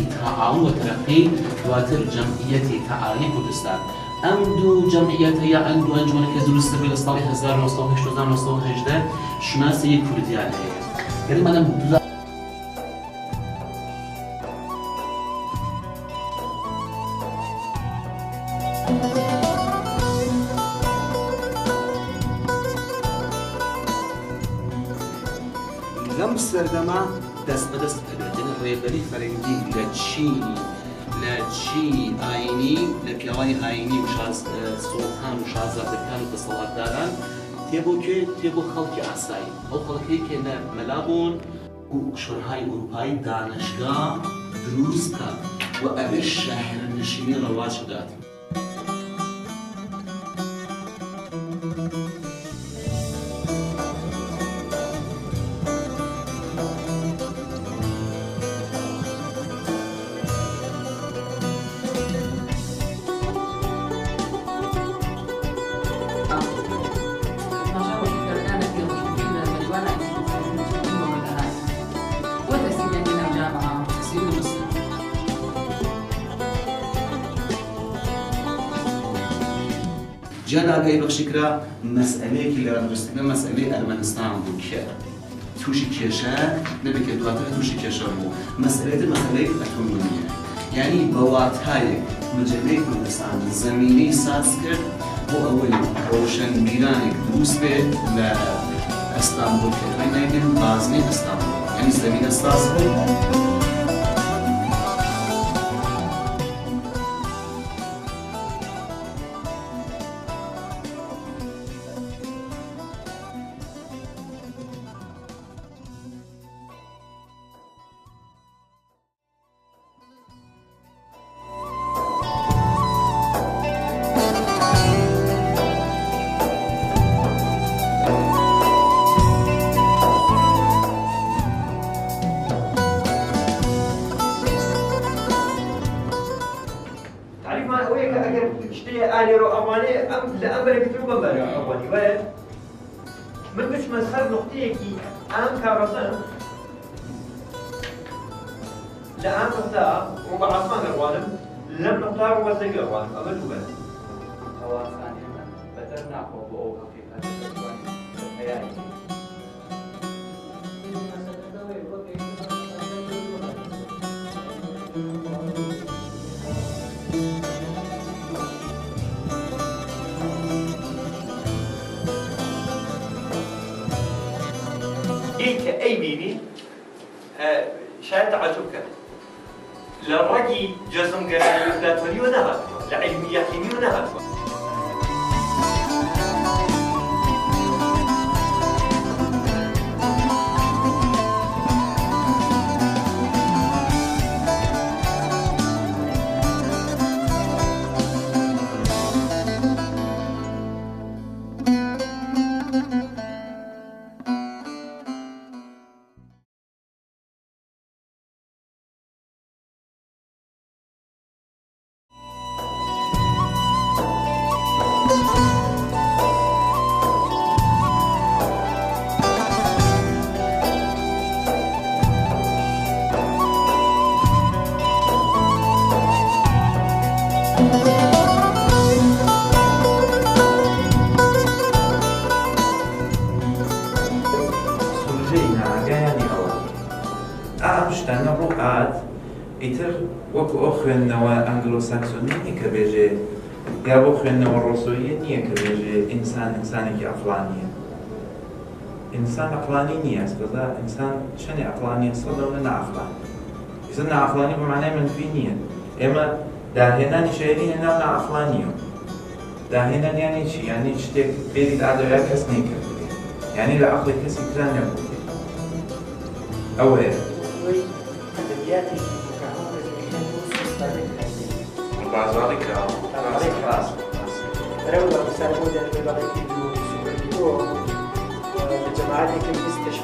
تعاون وترقي دواتر جمعية تعالي كردستان ام دو جمعيت یا ام دو انجمن که درست به سال 1918 شناسی کردیان هست. یعنی من دو لم سردما دست به دست یعنی ریبری فرنگی لچی آینی لپیاوانی آینی وشاز سلطان وشازادگان و دەسەڵاتداران تێبۆ خەڵکی ئاسایی ئەو خەڵکی کە لە مەلابوون و شوڕهای ئوروپایی دانشگا دروست بکە و ئەبێ شاهێنشینی ڕەواج بدات. جانا جاي بخشكرا مسألة كلا درستنا مسألة أرمنستان بوكيا توشي كيشا نبي كدواتها توشي كيشا بو مسألة أتونية يعني بوات هاي مجلة كردستان زميني ساسكر هو أول روشن بيرانك دروس به لأستانبول كده هاي نايمين بازمي أستانبول يعني زمين أستانبول آني رو أماني لأمر كتير بمبارك أولي وين من مش مذهب نقطية كي أم كارثة لأم نقطة ربع عثمان الوانم لم نقطة ربع زي الوانم أبد وبس. هو ثانيا بدرنا قبوا حقيقة الحياة. أي بيبي شاهد تعجبك للرجي جزم قراني وفلاتوني ونهت لعلميات كيمي ونهت شتانە ڕووئات ئیتر وەکو ئەو خوێندنەوە ئەنگلۆ ساکسۆنی نییە کە بێژێ یا بۆ خوێندنەوە ڕۆسۆیە نییە کە بێژێ ئینسان ئینسانێکی ئەقڵانیە. ئینسان ئەقڵانی نییە ئەسپەدا ئینسان چەندێ ئەقڵانیە سەدە لە نائەقڵانی. ئیتر نائەقڵانی بە معنای منفی نییە. ئێمە داهێنانی شەعری هێناو نائەقڵانیە. داهێنان یانی چی؟ یانی شتێک فێری ئادەویا کەس نەیکردێ. یانی لە عەقڵی کەسی ترا نەبوو. ئەوەیە. بازاری کرا. بازاری کرا. برای مثلا بودن به برای ویدیو سوپر ویدیو جماعتی که میستش